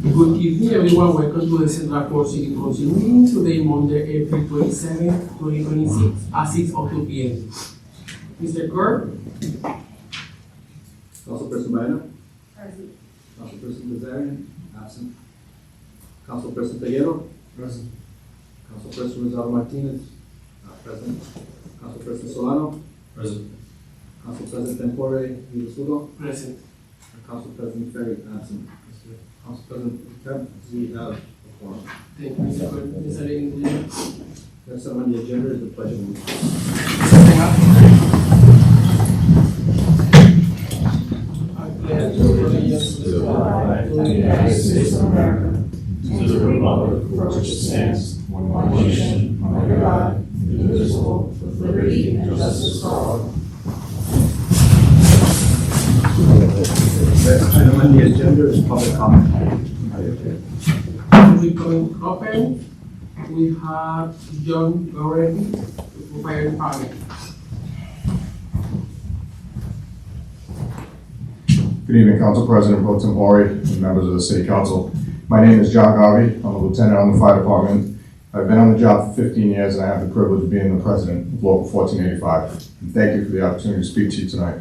Good evening, everyone. Welcome to the Central Court City Council meeting today, Monday, April 27, 2026, at 6:02 p.m. Mr. Court? Councilperson Baena? Present. Councilperson Kazarian? Absent. Councilperson Teguero? Present. Councilperson Rosado Martinez? Not present. Councilperson Solano? Present. Council President Tempore Vivasudo? Present. And Council President Ferry? Absent. Council President Kemp, we have a quorum. Thank you, Mr. Court. Mr. English? Next item on the agenda is the pledge of allegiance. I pledge allegiance to the flag of the United States of America, to the republic for which it stands, one nation, under God, indivisible, with liberty and justice for all. Next item on the agenda is public comment. We can open. We have John Goretti for Fire Department. Good evening, Council President Pro Tempore and members of the City Council. My name is John Garvey. I'm a lieutenant on the fire department. I've been on the job for 15 years and I have the privilege of being the president of Local 1485. And thank you for the opportunity to speak to you tonight.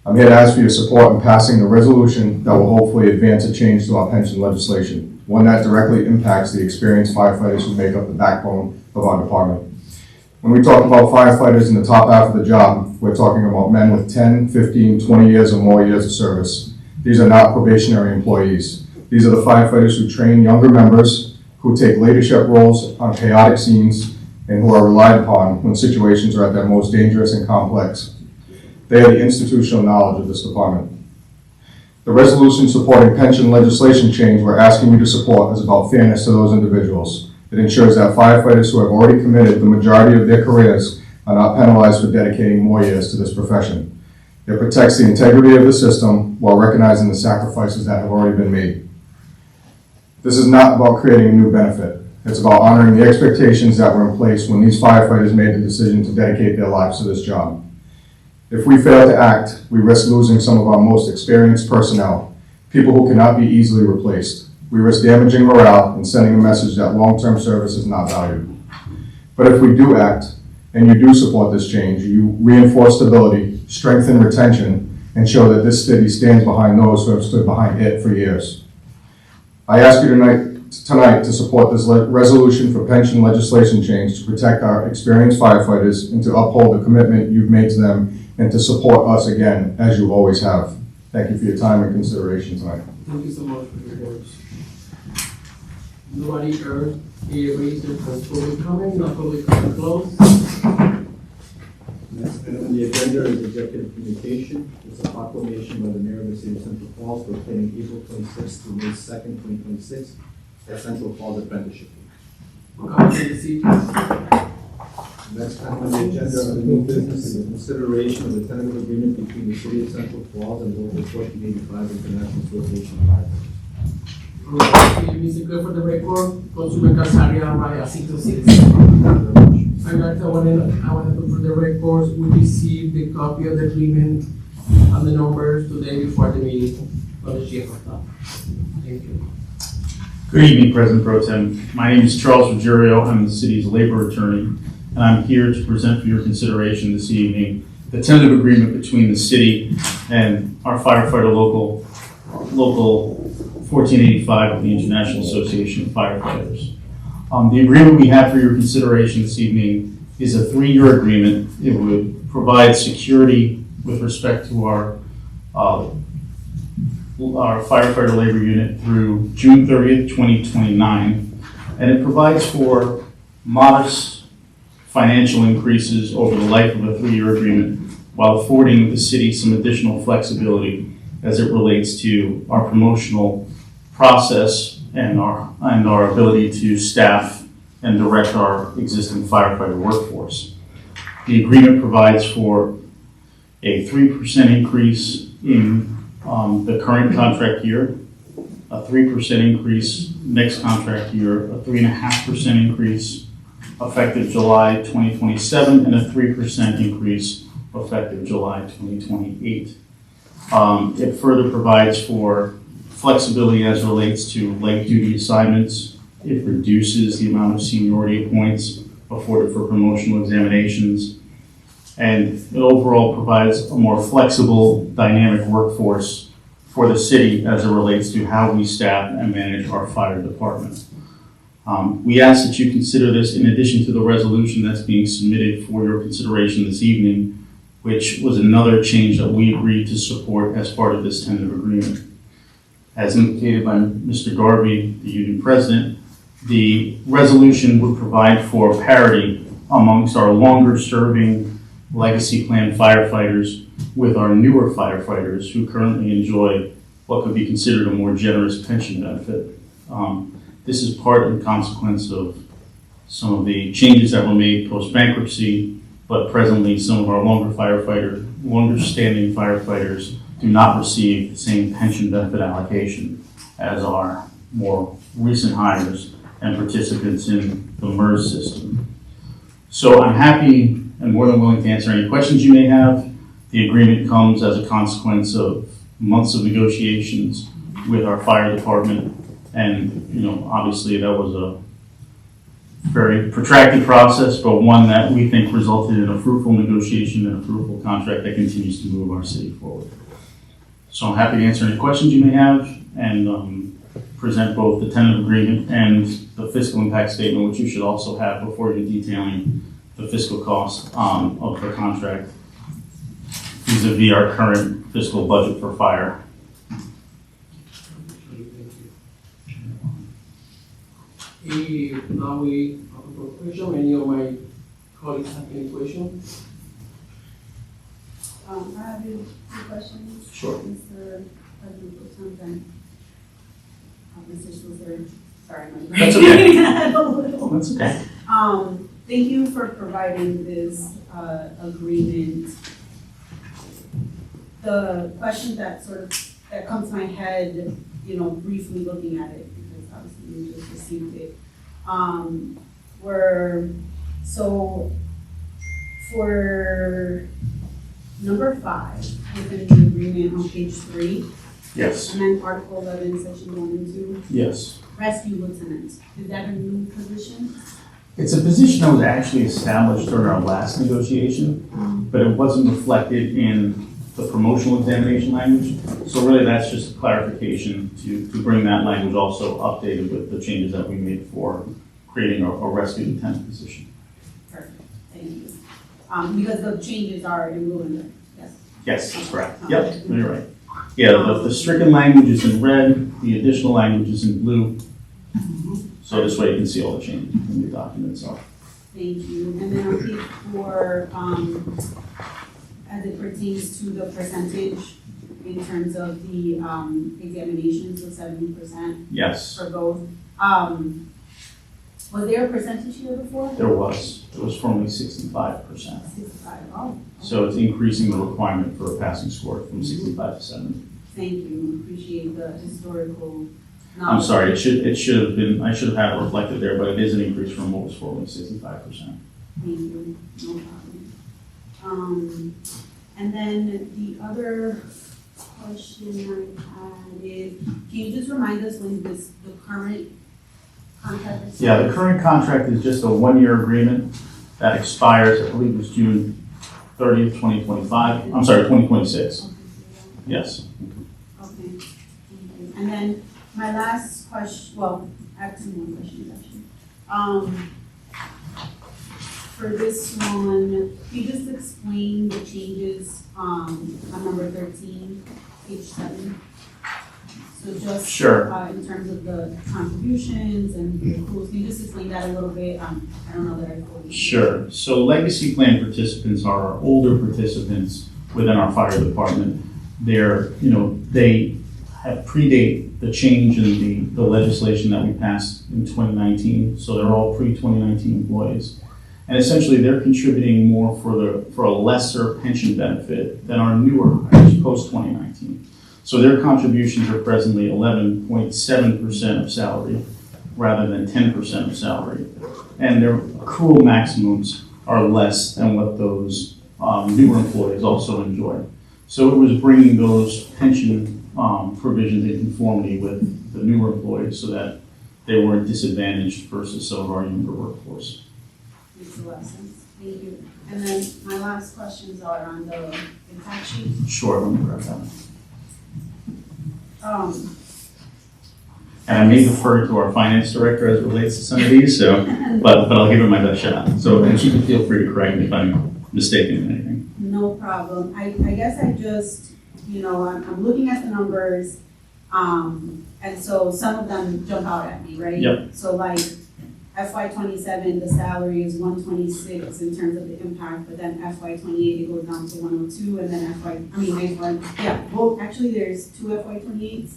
I'm here to ask for your support in passing the resolution that will hopefully advance a change to our pension legislation, one that directly impacts the experienced firefighters who make up the backbone of our department. When we talk about firefighters in the top half of the job, we're talking about men with 10, 15, 20 years or more years of service. These are not probationary employees. These are the firefighters who train younger members, who take leadership roles on chaotic scenes, and who are relied upon when situations are at their most dangerous and complex. They are the institutional knowledge of this department. The resolution supporting pension legislation change we're asking you to support is about fairness to those individuals. It ensures that firefighters who have already committed the majority of their careers are not penalized for dedicating more years to this profession. It protects the integrity of the system while recognizing the sacrifices that have already been made. This is not about creating a new benefit. It's about honoring the expectations that were in place when these firefighters made the decision to dedicate their lives to this job. If we fail to act, we risk losing some of our most experienced personnel, people who cannot be easily replaced. We risk damaging morale and sending a message that long-term service is not valued. But if we do act, and you do support this change, you reinforce stability, strengthen retention, and show that this city stands behind those who have stood behind it for years. I ask you tonight to support this resolution for pension legislation change to protect our experienced firefighters and to uphold the commitment you've made to them and to support us again, as you always have. Thank you for your time and consideration tonight. Thank you so much for your words. Nobody heard a reason for public comment, not public comment closed. Next item on the agenda is executive communication. It's a proclamation by the mayor of the city of Central Falls proclaiming April 26th to May 2nd, 2026 as Central Falls Apprenticeship Week. Come to the seat. Next item on the agenda of the new business is the consideration of the tentative agreement between the city of Central Falls and Local 1485 International Association of Firefighters. Mr. Clerk, for the record, Councilman Casaria by a 606. I want to put for the records, we received the copy of the agreement and the numbers today before the meeting on the chief of staff. Thank you. Good evening, President Pro Tem. My name is Charles Ruggiero. I'm the city's labor attorney, and I'm here to present for your consideration this evening the tentative agreement between the city and our firefighter local 1485 of the International Association of Firefighters. The agreement we have for your consideration this evening is a 3-year agreement. It would provide security with respect to our our firefighter labor unit through June 30th, 2029, and it provides for modest financial increases over the life of a 3-year agreement while affording the city some additional flexibility as it relates to our promotional process and our ability to staff and direct our existing firefighter workforce. The agreement provides for a 3% increase in the current contract year, a 3% increase next contract year, a 3.5% increase effective July 2027, and a 3% increase effective July 2028. It further provides for flexibility as it relates to light duty assignments. It reduces the amount of seniority points afforded for promotional examinations. And it overall provides a more flexible, dynamic workforce for the city as it relates to how we staff and manage our fire department. We ask that you consider this in addition to the resolution that's being submitted for your consideration this evening, which was another change that we agreed to support as part of this tentative agreement. As indicated by Mr. Garvey, the union president, the resolution would provide for parity amongst our longer-serving legacy plan firefighters with our newer firefighters who currently enjoy what could be considered a more generous pension benefit. This is part and consequence of some of the changes that were made post-bankruptcy, but presently some of our longer-standing firefighters do not receive the same pension benefit allocation as our more recent hires and participants in the MERS system. So I'm happy and more than willing to answer any questions you may have. The agreement comes as a consequence of months of negotiations with our fire department, and obviously that was a very protracted process, but one that we think resulted in a fruitful negotiation and a fruitful contract that continues to move our city forward. So I'm happy to answer any questions you may have and present both the tentative agreement and the fiscal impact statement, which you should also have before you're detailing the fiscal cost of the contract vis-a-vis our current fiscal budget for fire. Now we open for question. Any of my colleagues have any questions? I have two questions. Sure. Mr. President Pro Tem, Mr. Schuster, sorry. That's okay. That's okay. Thank you for providing this agreement. The question that comes to my head, briefly looking at it, because obviously you just received it, for number 5 within the agreement on page 3, Yes. and then Article 11, Section 1 and 2, Yes. rescue lieutenant, is that a new position? It's a position that was actually established during our last negotiation, but it wasn't reflected in the promotional examination language. So really that's just a clarification to bring that language also updated with the changes that we made for creating a rescue lieutenant position. Perfect, thank you. Because the changes are in blue and red, yes? Yes, that's correct. Yep, you're right. Yeah, the stricken language is in red, the additional language is in blue. So this way you can see all the changes in the document itself. Thank you. And then on page 4, as it pertains to the percentage in terms of the examinations of 70% Yes, for both, was there a percentage here before? there was. It was formerly 65%. 65, oh. So it's increasing the requirement for a passing score from 65 to 70. Thank you, appreciate the historical knowledge. I'm sorry, it should have been, I should have had it reflected there, but it is an increase from what was formerly 65%. Thank you, no problem. And then the other question I had is, can you just remind us when the current contract is? Yeah, the current contract is just a 1-year agreement that expires, I believe it was June 30th, 2025. I'm sorry, 2026. Okay, Yes. okay, thank you. And then my last question, well, I have 2 more questions actually. For this one, can you just explain the changes on number 13, page 7? So just Sure. in terms of the contributions and the accruals, can you just explain that a little bit? I don't know that I fully. Sure. So legacy plan participants are our older participants within our fire department. They have predate the change in the legislation that we passed in 2019. So they're all pre-2019 employees. And essentially they're contributing more for a lesser pension benefit than our newer hires post-2019. So their contributions are presently 11.7% of salary rather than 10% of salary. And their accrual maximums are less than what those newer employees also enjoy. So it was bringing those pension provisions in conformity with the newer employees so that they weren't disadvantaged versus some of our younger workforce. Makes a lot of sense. Thank you. And then my last questions are on the impact sheet. Sure, let me grab that. Um, And I may defer to our finance director as it relates to some of these, so, but I'll give it my best shot. So, and she can feel free to correct me if I'm mistaken in anything. No problem. I guess I just, I'm looking at the numbers, and so some of them jump out at me, right? Yep. So like FY '27, the salary is 126 in terms of the impact, but then FY '28, it goes down to 102, and then actually there's two FY '28s,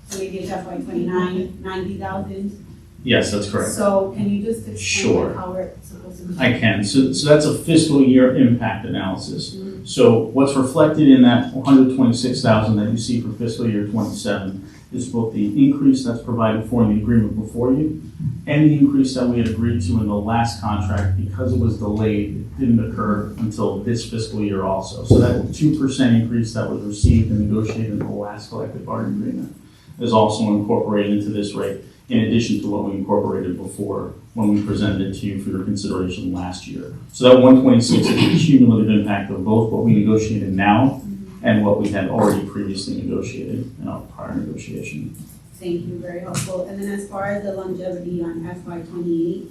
so maybe it's FY '29, 90,000. Yes, that's correct. So can you just explain Sure. how we're supposed to? I can. So that's a fiscal year impact analysis. Mhm. So what's reflected in that 126,000 that you see for fiscal year '27 is both the increase that's provided for in the agreement before you and the increase that we had agreed to in the last contract because it was delayed. It didn't occur until this fiscal year also. So that 2% increase that was received and negotiated in the last collective bargaining agreement is also incorporated into this rate, in addition to what we incorporated before when we presented it to you for your consideration last year. So that 126 is the cumulative impact of both what we negotiated now and what we had already previously negotiated in our prior negotiation. Thank you, very helpful. And then as far as the longevity on FY '28,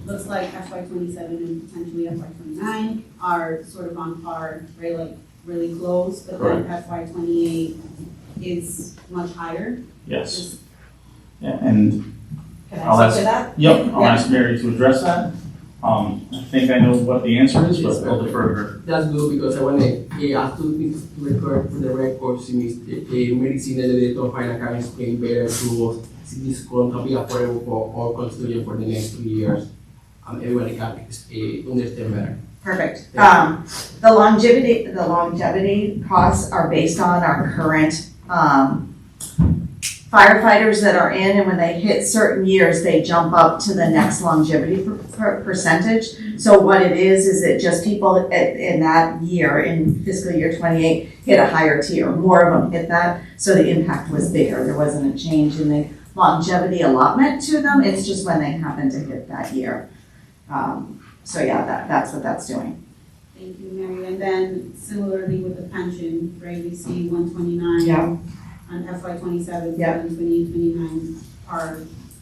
looks like FY '27 and potentially FY '29 are sort of on par, right, like really close, but then FY '28 is much higher. Yes. Yeah, and Can I'll I ask- speak to that? yep, I'll ask Mary to address that. I think I know what the answer is, but I'll defer to her. That's good because I want to ask to record for the record si medicina de director final can explain better to us si this is going to be affordable for all constituents for the next 2 years. Everybody can understand better. Perfect. The longevity costs are based on our current, firefighters that are in, and when they hit certain years, they jump up to the next longevity percentage. So what it is it just people in that year, in fiscal year '28, hit a higher tier. More of them hit that, so the impact was bigger. There wasn't a change in the longevity allotment to them. It's just when they happen to hit that year. So yeah, that's what that's doing. Thank you, Mary. And then similarly with the pension, right, we see 129 Yeah. on FY '27, Yeah. and 29 are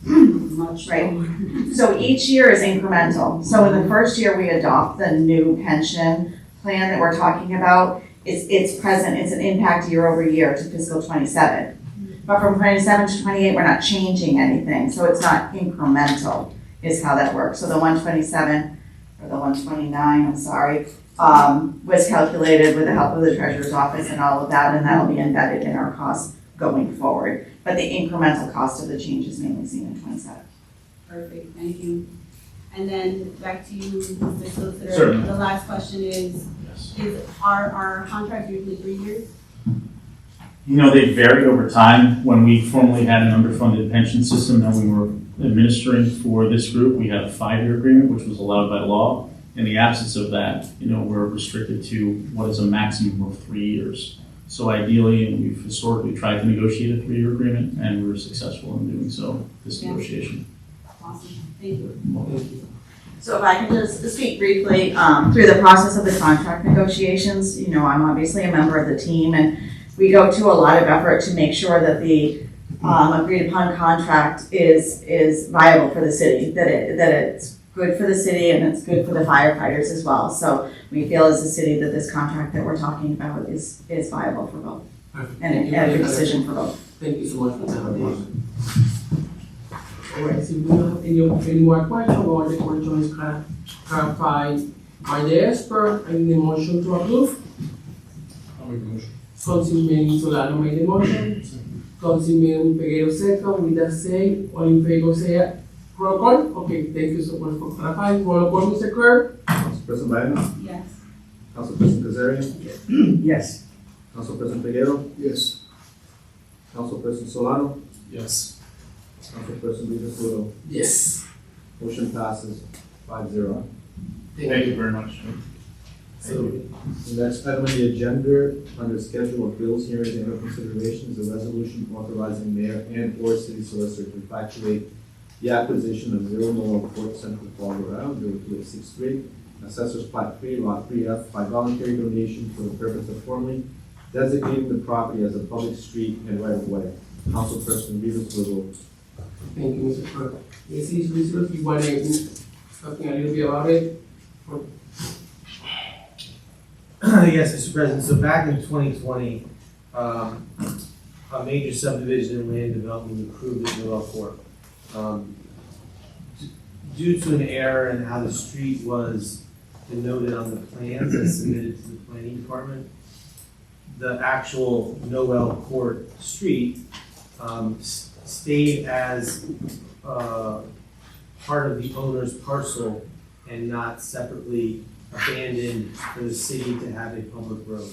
much Right. lower. So each year is incremental. So in the first year, we adopt the new pension plan that we're talking about. It's present, it's an impact year over year to fiscal '27. But from '27 to '28, we're not changing anything, so it's not incremental, is how that works. So the 127, or the 129, I'm sorry, was calculated with the help of the treasurer's office and all of that, and that'll be embedded in our costs going forward. But the incremental cost of the change is mainly seen in '27. Perfect, thank you. And then back to you, Mr. Solicitor. Certainly. The last question is Yes. our contract usually 3 years? They varied over time. When we formerly had an underfunded pension system that we were administering for this group, we had a 5-year agreement, which was allowed by law. In the absence of that, we're restricted to what is a maximum of 3 years. So ideally, and we've historically tried to negotiate a 3-year agreement, and we were successful in doing so this Yeah. negotiation. Awesome, thank you. So if I can just speak briefly, through the process of the contract negotiations, I'm obviously a member of the team, and we go to a lot of effort to make sure that the agreed upon contract is viable for the city, that it's good for the city and it's good for the firefighters as well. So we feel as a city that this contract that we're talking about is viable for both. and a decision for both. Thank you so much for that. Alright, so we don't have any more questions, or the question is clarified by the expert. I need a motion to approve. I'll make the motion. Councilman Solano made the motion. Councilman Peguero second. With that said, all in favor say roll call. Okay, thank you so much for clarifying. Roll call, Mr. Clerk. Council President Biden? Yes. Council President Kazarian? Yes. Council President Peguero? Yes. Council President Solano? Yes. Council President Rivas Ludo? Yes. Motion passes 5-0. Thank you very much. So, The next item on the agenda, under schedule of bills, hearings, and other considerations, a resolution authorizing mayor and/or city solicitor to effectuate the acquisition of 0 Noel Court, Central Fall Road, 02863, Assessors Plat 3, Lot 3F, by voluntary donation for the purpose of formally designating the property as a public street and right-of-way. Council President Rivas Ludo? thank you, Mr. Clerk. Yes, Mr. you want to talking a little bit about it? Yes, Mr. President, so back in 2020, a major subdivision and land development approved at Noel Court. Due to an error in how the street was denoted on the plans as submitted to the planning department, the actual Noel Court street stayed as part of the owner's parcel and not separately abandoned for the city to have a public road.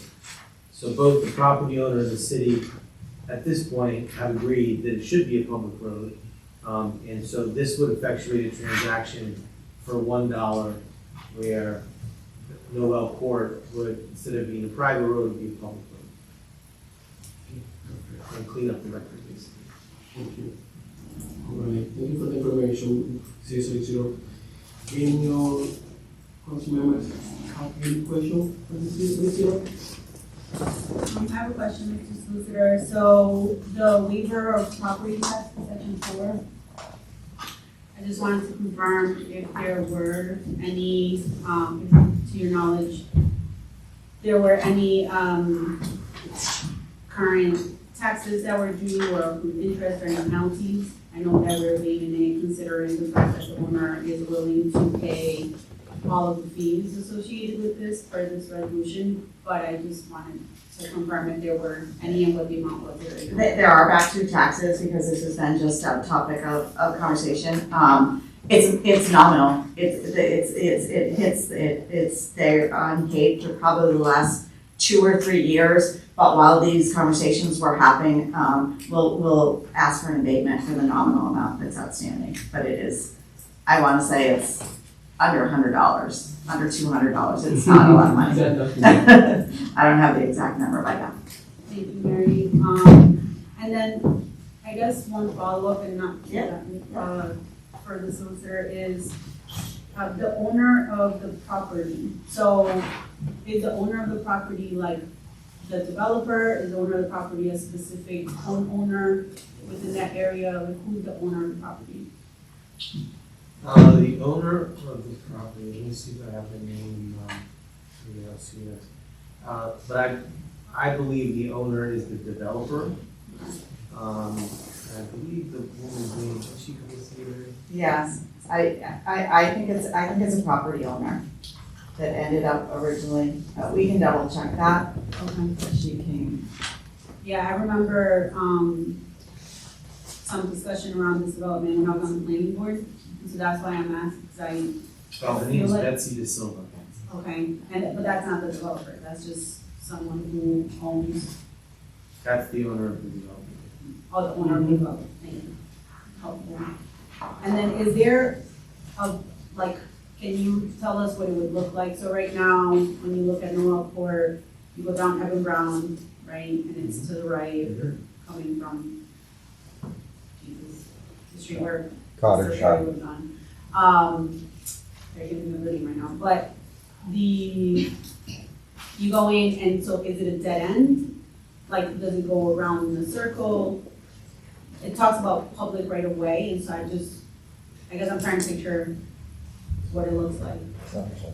So both the property owner and the city, at this point, have agreed that it should be a public road. And so this would effectuate a transaction for $1, where Noel Court would, instead of being a private road, would be a public road. And clean up the record, basically. Thank you. All right, thank you for the information, 660. Any council members have any question for this 660? I have a question, Mr. Solicitor. So the waiver of property tax, section 4, I just wanted to confirm if there were any, to your knowledge, there were any current taxes that were due or interest or any penalties. I know that we're waiving it considering the fact that the owner is willing to pay all of the fees associated with this for this resolution, but I just wanted to confirm if there were any and what the amount was. There are back-to taxes, because this has been just a topic of conversation. It's nominal. It's they're unpaid for probably the last 2 or 3 years. But while these conversations were happening, we'll ask for an abatement for the nominal amount that's outstanding. But it is, I want to say it's under $100, under $200. It's not a lot of money. I don't have the exact number by now. Thank you, Mary. And then I guess one follow-up and not for the solicitor is the owner of the property. So is the owner of the property like the developer? Is the owner of the property a specific homeowner within that area? Like who's the owner of the property? The owner of the property, let me see if I have the name, maybe I'll see it. But I believe the owner is the developer. I believe the woman's name, is she considered? Yes, I think it's a property owner that ended up originally. We can double check that. Okay. She came. Yeah, I remember some discussion around this development when I was on the planning board. And so that's why I'm asking, because Oh, her name is Betsy De Silva. okay, but that's not the developer, that's just someone who owns, That's the owner of the development. oh, the owner of the development, thank you. Helpful. And then is there can you tell us what it would look like? So right now, when you look at Noel Court, you go down Evan Brown, right, and it's to the right, coming from, the street where Cottage surgery was done. They're giving me a reading right now, but you go in, and so is it a dead end? Like, does it go around in a circle? It talks about public right of way, and so I guess I'm trying to picture what it looks like.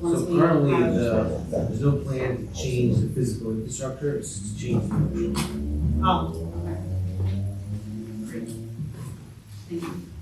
once So we currently, have- there's no plan to change the physical infrastructure, it's just to change the Oh, okay. Great. Thank you.